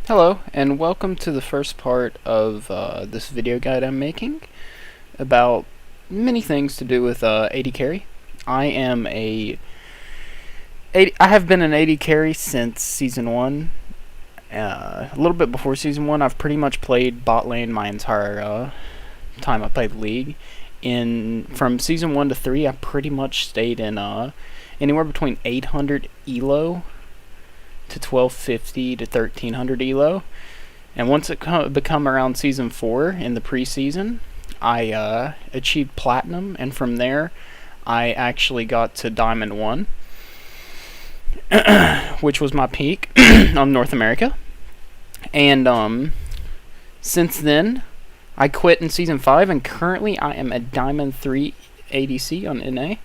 Hello, and welcome to the first part of this video guide I'm making about many things to do with AD carry. I am I have been an AD carry since Season 1. A little bit before Season 1, I've pretty much played bot lane my entire time I played League. From Season 1 to 3, I pretty much stayed in anywhere between 800 elo to 1250 to 1300 elo, and once it become around Season 4 in the preseason, I achieved Platinum, and from there I actually got to Diamond 1, which was my peak on North America. And since then I quit in Season 5, and currently I am a Diamond 3 ADC on NA.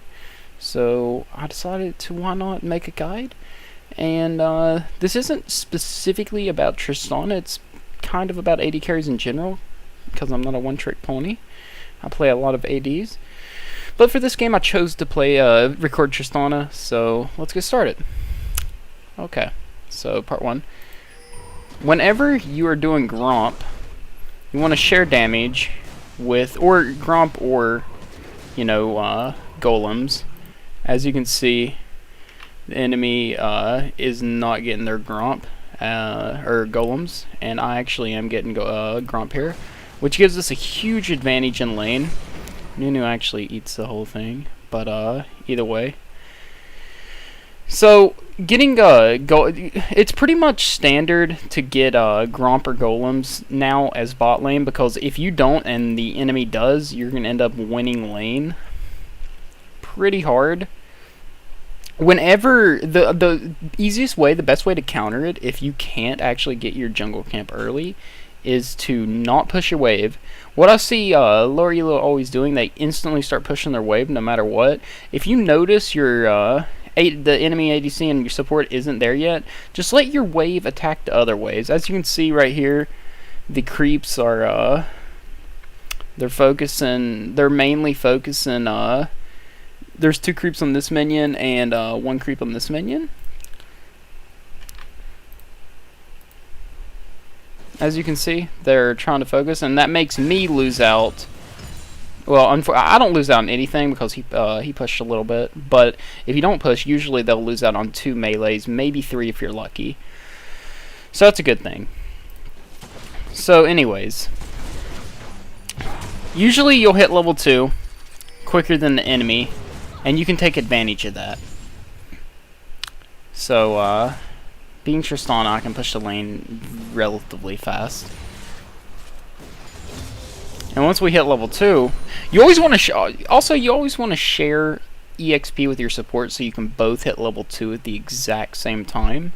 So I decided to why not make a guide. And this isn't specifically about Tristana, it's kind of about AD carries in general, because I'm not a one-trick pony. I play a lot of ADs. But for this game I chose to play record Tristana, so let's get started. Okay, so part 1. Whenever you are doing Gromp, you want to share damage with, or Gromp or, golems. As you can see, the enemy is not getting their Gromp, or Golems, and I actually am getting Gromp here, which gives us a huge advantage in lane. Nunu actually eats the whole thing, but either way. So, getting it's pretty much standard to get Gromp or Golems now as bot lane, because if you don't and the enemy does, you're going to end up winning lane pretty hard. Whenever the easiest way, the best way to counter it, if you can't actually get your jungle camp early, is to not push your wave. What I see lower elo always doing, they instantly start pushing their wave no matter what. If you notice the enemy ADC and your support isn't there yet, just let your wave attack the other waves. As you can see right here, the creeps are they're mainly focusing. There's 2 creeps on this minion and 1 creep on this minion. As you can see, they're trying to focus, and that makes me lose out. Well, I don't lose out on anything because he pushed a little bit, but if you don't push, usually they'll lose out on 2 melees, maybe 3 if you're lucky. So that's a good thing. So anyways, usually you'll hit level 2 quicker than the enemy, and you can take advantage of that. So, being Tristana, I can push the lane relatively fast. And once we hit level 2, you always want to you always want to share EXP with your support so you can both hit level 2 at the exact same time.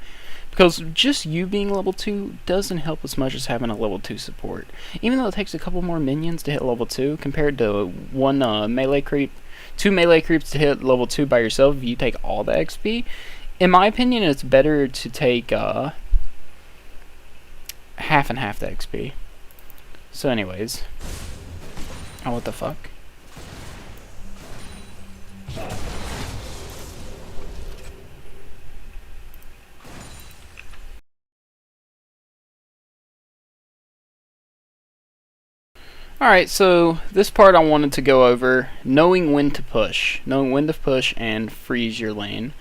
Because just you being level 2 doesn't help as much as having a level 2 support. Even though it takes a couple more minions to hit level 2 compared to 1 melee creep, 2 melee creeps to hit level 2 by yourself if you take all the XP. In my opinion, it's better to take half and half the XP. So anyways. Oh, what the fuck? Alright, so this part I wanted to go over knowing when to push. Knowing when to push and freeze your lane.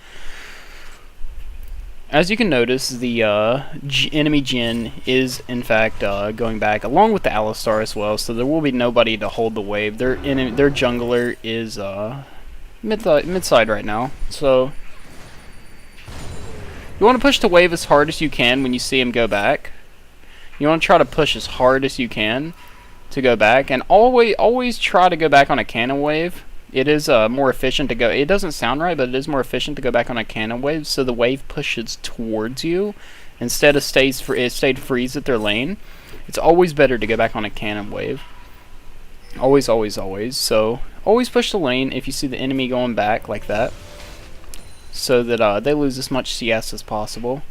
As you can notice, the enemy Jhin is in fact going back, along with the Alistar as well, so there will be nobody to hold the wave. Their jungler is mid-side right now, so you want to push the wave as hard as you can when you see him go back. You want to try to push as hard as you can to go back, and always try to go back on a cannon wave. It is more efficient to go. It doesn't sound right, but it is more efficient to go back on a cannon wave, so the wave pushes towards you instead of stayed freeze at their lane. It's always better to go back on a cannon wave. Always, always, always. So always push the lane if you see the enemy going back like that, so that they lose as much CS as possible.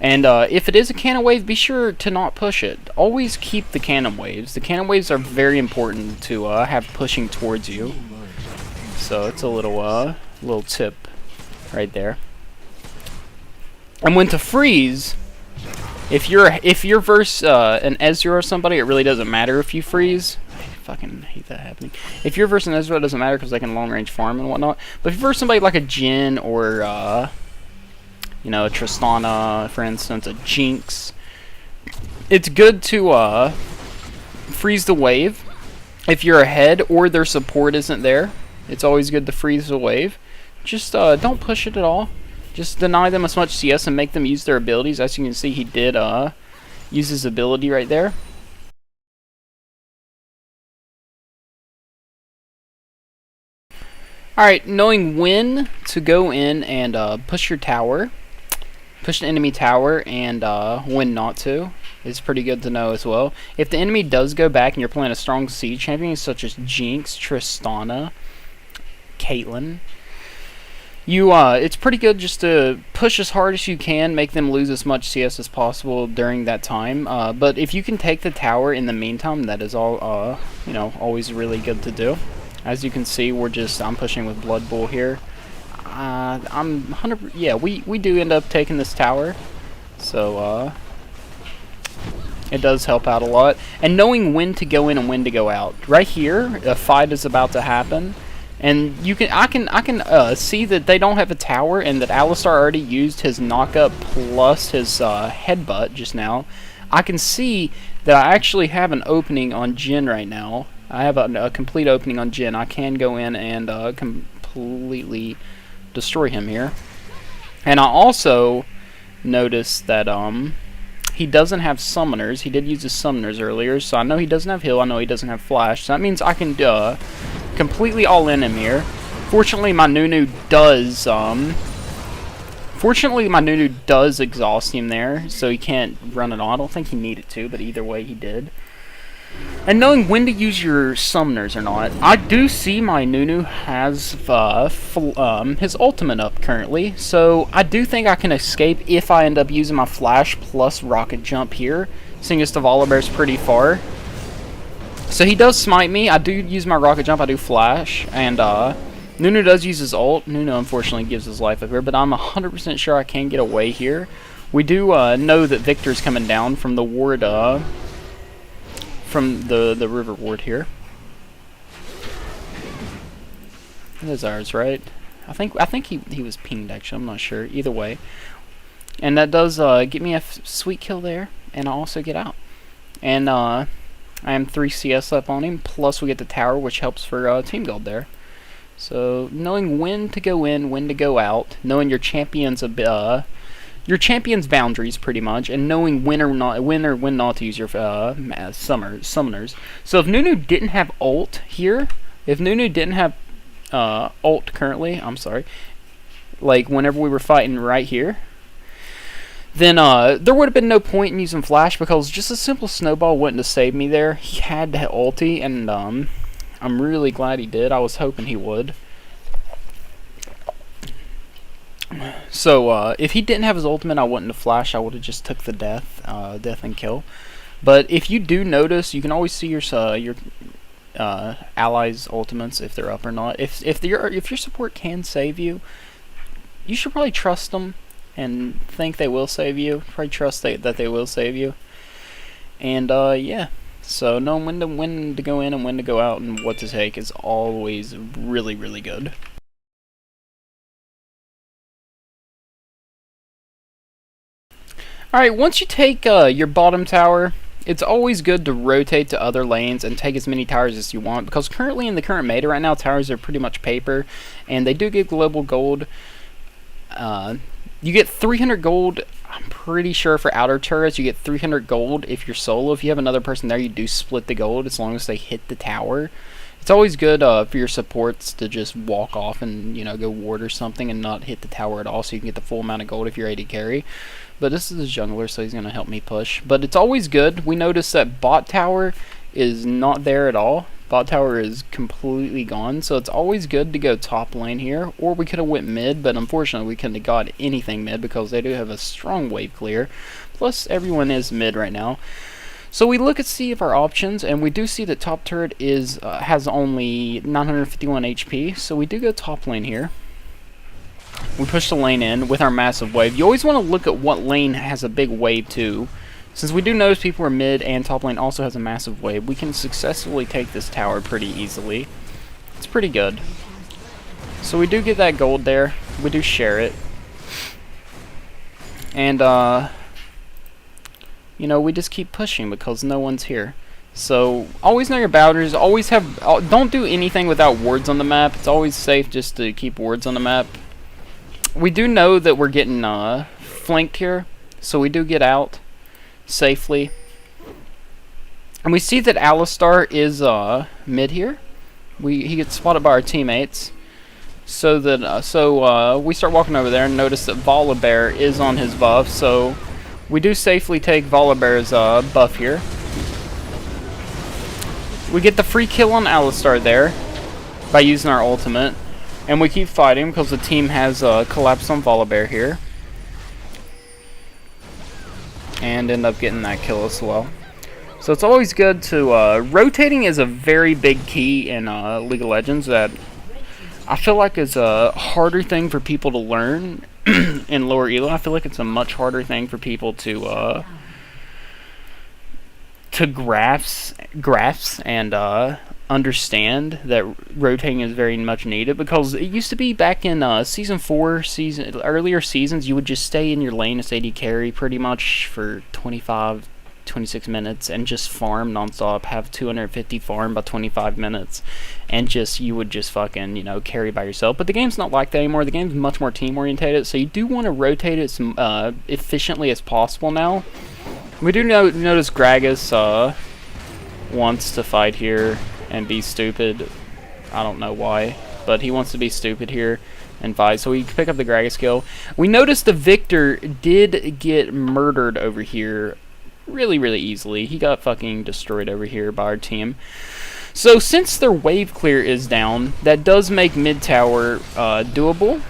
And if it is a cannon wave, be sure to not push it. Always keep the cannon waves. The cannon waves are very important to have pushing towards you. So it's a little tip right there. And when to freeze, If you're versus an Ezra or somebody, it really doesn't matter if you freeze. I fucking hate that happening. If you're versus an Ezra, it doesn't matter because they can long range farm and whatnot. But if you're versus somebody like a Jhin or you know, a Tristana, for instance, a Jinx, it's good to freeze the wave if you're ahead or their support isn't there. It's always good to freeze the wave. Just don't push it at all. Just deny them as much CS and make them use their abilities. As you can see, he did use his ability right there. Alright, knowing when to go in and push your tower, push the enemy tower, and when not to, is pretty good to know as well. If the enemy does go back and you're playing a strong siege champion such as Jinx, Tristana, Caitlyn, it's pretty good just to push as hard as you can, make them lose as much CS as possible during that time. But if you can take the tower in the meantime, that is all, you know, always really good to do. As you can see, I'm pushing with Blood Bowl here. I'm 100. Yeah, we do end up taking this tower, so it does help out a lot. And knowing when to go in and when to go out. Right here, a fight is about to happen. And I can see that they don't have a tower, and that Alistar already used his knockup plus his headbutt just now. I can see that I actually have an opening on Jhin right now. I have a complete opening on Jhin. I can go in and completely destroy him here. And I also noticed that he doesn't have summoners. He did use his summoners earlier, so I know he doesn't have heal. I know he doesn't have flash. So that means I can completely all in him here. Fortunately, my Nunu does exhaust him there, so he can't run it on. I don't think he needed to, but either way, he did. And knowing when to use your summoners or not, I do see my Nunu has his ultimate up currently, so I do think I can escape if I end up using my flash plus rocket jump here, seeing as the Volibear's pretty far. So he does smite me. I do use my rocket jump. I do flash, and Nunu does use his ult. Nunu unfortunately gives his life up here, but I'm 100% sure I can get away here. We do know that Victor's coming down from the ward, from the river ward here. That is ours, right? I think he was pinged actually. I'm not sure. Either way, and that does get me a sweet kill there, and I also get out. And I am 3 CS up on him. Plus we get the tower, which helps for team gold there. So knowing when to go in, when to go out, knowing your champion's boundaries pretty much, and knowing when not to use your summoners. So if Nunu didn't have ult here, if Nunu didn't have ult currently, I'm sorry, like whenever we were fighting right here, then there would have been no point in using flash, because just a simple snowball wouldn't have saved me there. He had to ulti, and I'm really glad he did. I was hoping he would. So if he didn't have his ultimate, I wouldn't have flashed. I would have just took the death and kill. But if you do notice, you can always see your allies' ultimates if they're up or not. If your support can save you, you should probably trust them and think they will save you. Probably trust that they will save you. And yeah. So knowing when to go in and when to go out and what to take is always really, really good. Alright, once you take your bottom tower, it's always good to rotate to other lanes and take as many towers as you want, because currently in the current meta right now, towers are pretty much paper, and they do give global gold. You get 300 gold, I'm pretty sure, for outer turrets. You get 300 gold if you're solo. If you have another person there, you do split the gold as long as they hit the tower. It's always good for your supports to just walk off and, you know, go ward or something and not hit the tower at all, so you can get the full amount of gold if you're AD carry. But this is a jungler, so he's going to help me push. But it's always good. We notice that bot tower is not there at all. Bot tower is completely gone, so it's always good to go top lane here. Or we could have went mid, but unfortunately we couldn't have got anything mid because they do have a strong wave clear. Plus everyone is mid right now. So we look at see of our options, and we do see that top turret has only 951 HP, so we do go top lane here. We push the lane in with our massive wave. You always want to look at what lane has a big wave too, Since we do notice people are mid and top lane also has a massive wave, we can successfully take this tower pretty easily. It's pretty good. So we do get that gold there. We do share it. And, you know, we just keep pushing because no one's here. So, always know your boundaries. Always have... don't do anything without wards on the map. It's always safe just to keep wards on the map. We do know that we're getting flanked here. So we do get out safely. And we see that Alistar is mid here. He gets spotted by our teammates. So that we start walking over there and notice that Volibear is on his buff. So we do safely take Volibear's buff here. We get the free kill on Alistar there by using our ultimate. And we keep fighting because the team has collapsed on Volibear here. And end up getting that kill as well. So it's always good to... rotating is a very big key in League of Legends that I feel like is a harder thing for people to learn in lower elo. I feel like it's a much harder thing for people to grasp and understand that rotating is very much needed, because it used to be back in season 4, earlier seasons, you would just stay in your lane as AD carry pretty much for 26 minutes and just farm nonstop, have 250 farm by 25 minutes, and you would just fucking, you know, carry by yourself. But the game's not like that anymore. The game's much more team orientated, so you do want to rotate it as efficiently as possible now. We do notice Gragas wants to fight here and be stupid. I don't know why, but he wants to be stupid here and fight, so we pick up the Gragas kill. We noticed the Victor did get murdered over here really easily. He got fucking destroyed over here by our team. So since their wave clear is down, that does make mid tower doable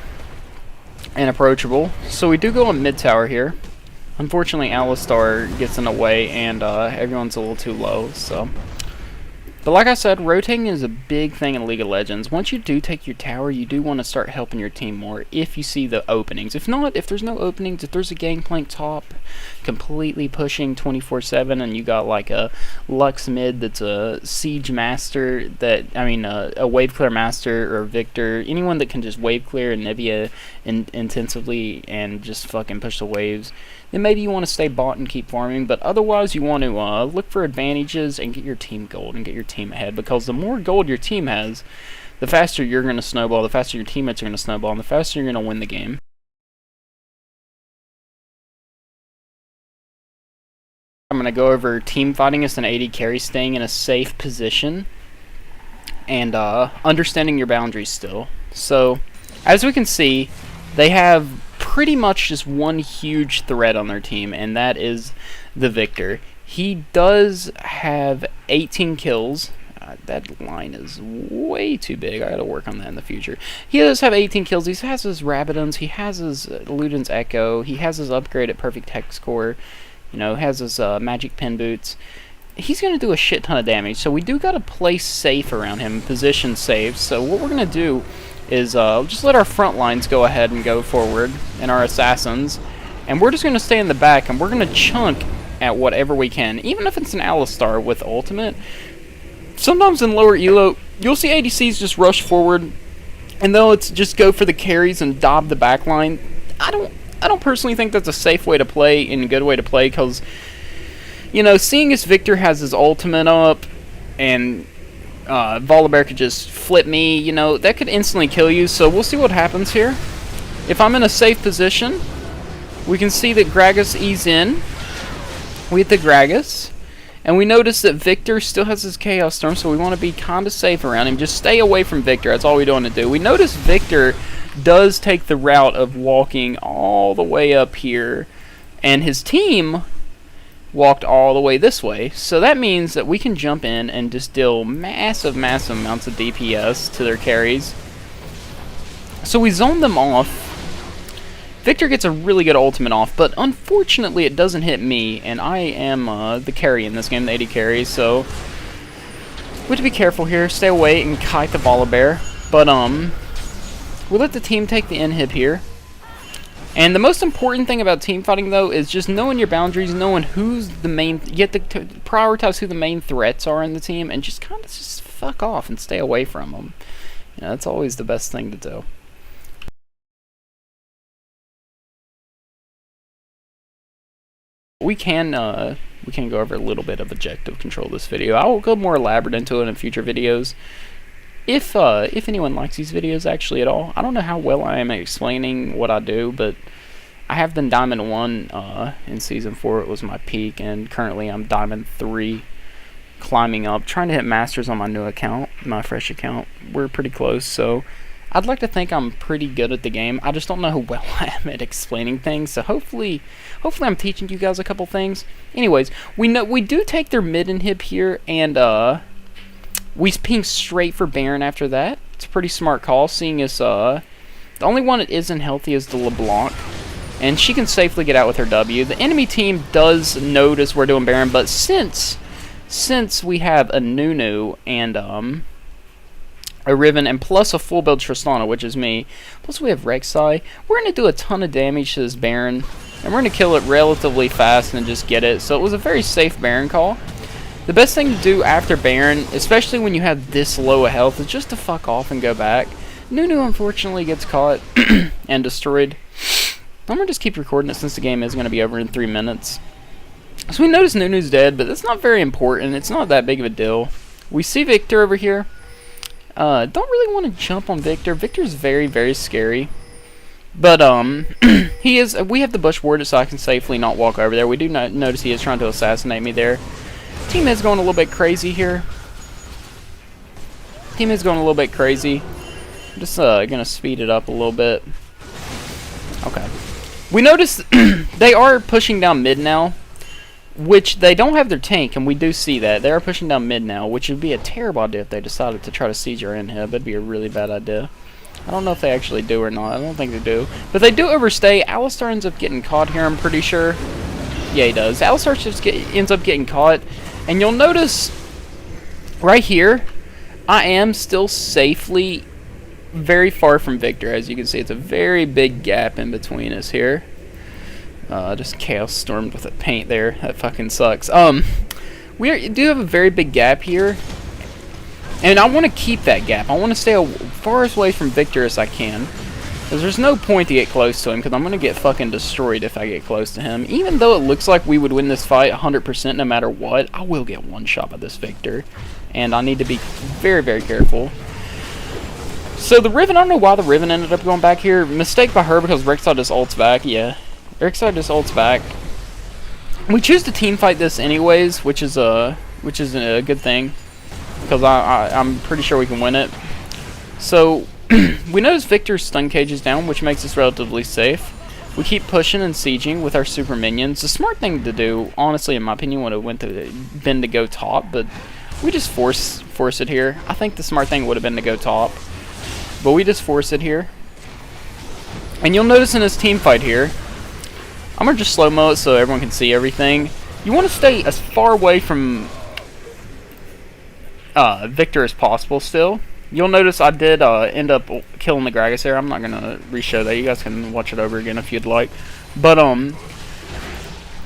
and approachable. So we do go on mid tower here. Unfortunately, Alistar gets in the way and everyone's a little too low, so... But like I said, rotating is a big thing in League of Legends. Once you do take your tower, you do want to start helping your team more if you see the openings. If not, if there's no openings, if there's a gangplank top completely pushing 24/7 and you got like a Lux mid that's a siege master, a wave clear master or Victor, anyone that can just wave clear and Nivea intensively and just fucking push the waves, then maybe you want to stay bot and keep farming. But otherwise, you want to look for advantages and get your team gold and get your team ahead, because the more gold your team has, the faster you're going to snowball, the faster your teammates are going to snowball, and the faster you're going to win the game. I'm going to go over team fighting as an AD carry, staying in a safe position and understanding your boundaries still. So, as we can see, they have pretty much just one huge threat on their team, and that is the Victor. He does have 18 kills. That line is way too big. I gotta work on that in the future. He does have 18 kills. He has his Rabadons. He has his Luden's Echo. He has his upgrade at Perfect Hex Core. You know, has his Magic Pin Boots. He's gonna do a shit ton of damage. So we do gotta play safe around him, position safe. So what we're gonna do is just let our front lines go ahead and go forward, and our assassins, and we're just going to stay in the back and we're going to chunk at whatever we can, even if it's an Alistar with ultimate. Sometimes in lower elo, you'll see ADCs just rush forward and they'll just go for the carries and dob the back line. I don't personally think that's a safe way to play and a good way to play, because, you know, seeing as Victor has his ultimate up and Volibear could just flip me, you know, that could instantly kill you. So we'll see what happens here. If I'm in a safe position, we can see that Gragas ease in. We hit the Gragas, and we notice that Victor still has his Chaos Storm, so we want to be kind of safe around him. Just stay away from Victor. That's all we want to do. We notice Victor does take the route of walking all the way up here, and his team walked all the way this way. So that means that we can jump in and just deal massive amounts of DPS to their carries. So we zone them off. Victor gets a really good ultimate off, but unfortunately it doesn't hit me, and I am the carry in this game, the AD carry, so we have to be careful here, stay away and kite the Volibear. But we let the team take the inhib here. And the most important thing about team fighting, though, is just knowing your boundaries, knowing who's the main... You have to prioritize who the main threats are in the team, and just kind of just fuck off and stay away from them. You know, that's always the best thing to do. We can go over a little bit of objective control this video. I will go more elaborate into it in future videos. If anyone likes these videos actually at all, I don't know how well I am at explaining what I do, but I have been Diamond 1 in Season 4. It was my peak, and currently I'm Diamond 3, climbing up, trying to hit Masters on my new account, my fresh account. We're pretty close, so I'd like to think I'm pretty good at the game. I just don't know how well I am at explaining things, so hopefully I'm teaching you guys a couple things. Anyways, we do take their mid inhib here, and we ping straight for Baron after that. It's a pretty smart call, seeing as the only one that isn't healthy is the LeBlanc, and she can safely get out with her W. The enemy team does notice we're doing Baron, but since we have a Nunu and a Riven, and plus a full build Tristana, which is me, plus we have Rek'Sai, we're going to do a ton of damage to this Baron, and we're going to kill it relatively fast and just get it. So it was a very safe Baron call. The best thing to do after Baron, especially when you have this low a health, is just to fuck off and go back. Nunu unfortunately gets caught and destroyed. I'm going to just keep recording it since the game is going to be over in 3 minutes. So we notice Nunu's dead, but that's not very important. It's not that big of a deal. We see Victor over here. Don't really want to jump on Victor. Victor's very, very scary. But, we have the bush warded so I can safely not walk over there. We do not notice he is trying to assassinate me there. Team is going a little bit crazy here. I'm just gonna speed it up a little bit. Okay. We notice they are pushing down mid now, which they don't have their tank, and we do see that. They are pushing down mid now, which would be a terrible idea if they decided to try to siege our inhib. That'd be a really bad idea. I don't know if they actually do or not. I don't think they do. But they do overstay. Alistar ends up getting caught here, I'm pretty sure. Yeah, he does. Alistar just ends up getting caught. And you'll notice right here, I am still safely very far from Victor. As you can see, it's a very big gap in between us here. Just Chaos Stormed with a paint there. That fucking sucks. We do have a very big gap here. And I want to keep that gap. I want to stay as far away from Victor as I can. Because there's no point to get close to him, because I'm going to get fucking destroyed if I get close to him. Even though it looks like we would win this fight 100% no matter what, I will get one shot by this Victor. And I need to be very, very careful. So the Riven, I don't know why the Riven ended up going back here. Mistake by her because Rek'Sai just ults back. Yeah, Rek'Sai just ults back. We choose to team fight this anyways, which is a good thing. Because I'm pretty sure we can win it. So we notice Victor's stun cage is down, which makes us relatively safe. We keep pushing and sieging with our super minions. The smart thing to do, honestly, in my opinion, would have been to go top, but we just force it here. I think the smart thing would have been to go top, but we just force it here. And you'll notice in this team fight here, I'm gonna just slow-mo it so everyone can see everything. You want to stay as far away from Victor as possible still. You'll notice I did end up killing the Gragas there. I'm not going to re-show that. You guys can watch it over again if you'd like. But,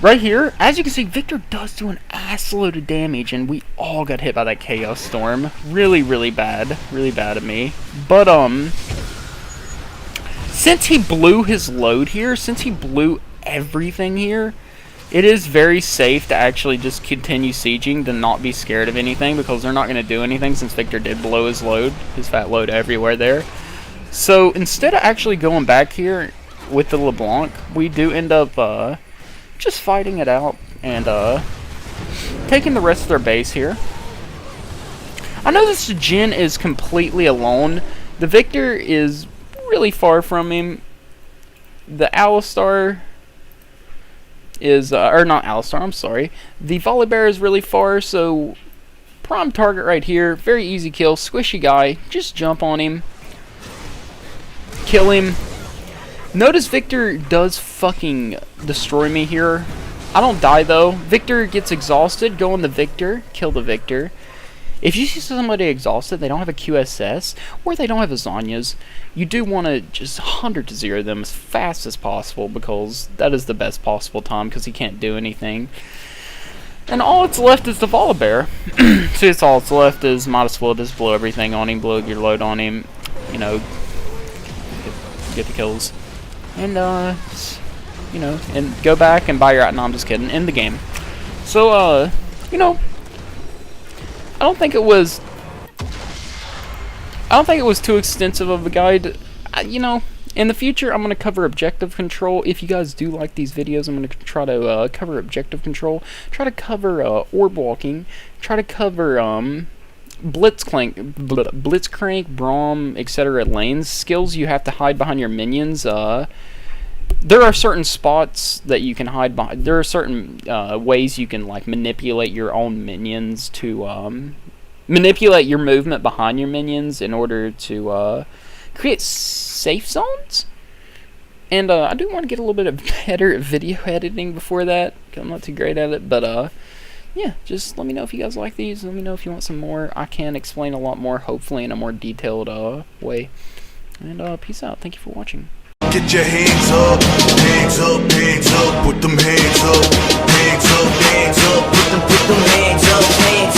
right here, as you can see, Victor does do an assload of damage, and we all got hit by that Chaos Storm. Really, really bad. Really bad at me. But, since he blew his load here, since he blew everything here, it is very safe to actually just continue sieging, to not be scared of anything, because they're not going to do anything since Victor did blow his load, his fat load everywhere there. So instead of actually going back here with the LeBlanc, we do end up just fighting it out and taking the rest of their base here. I know this Jhin is completely alone. The Victor is really far from him. The Alistar is, or not Alistar, I'm sorry. The Volibear is really far, so prime target right here. Very easy kill. Squishy guy. Just jump on him. Kill him. Notice Victor does fucking destroy me here. I don't die though. Victor gets exhausted. Go on the Victor. Kill the Victor. If you see somebody exhausted, they don't have a QSS, or they don't have a Zanya's, you do want to just 100 to 0 them as fast as possible, because that is the best possible time, because he can't do anything. And all that's left is the Volibear. So it's all that's left is might as well just blow everything on him, blow your load on him, you know, get the kills. And, you know, and go back and buy your... No, I'm just kidding. End the game. So, you know, I don't think it was too extensive of a guide. You know, in the future, I'm going to cover objective control. If you guys do like these videos, I'm going to try to cover objective control, try to cover orb walking, try to cover blitzcrank, Braum, etc. lanes, skills you have to hide behind your minions. There are certain spots that you can hide behind. There are certain ways you can like manipulate your own minions to manipulate your movement behind your minions in order to create safe zones. And I do want to get a little bit of better at video editing before that, 'cause I'm not too great at it. But yeah, just let me know if you guys like these. Let me know if you want some more. I can explain a lot more, hopefully in a more detailed way. And peace out. Thank you for watching. Get your hands up, hands up, hands up, put them hands up, hands up, hands up, put them hands up, hands up.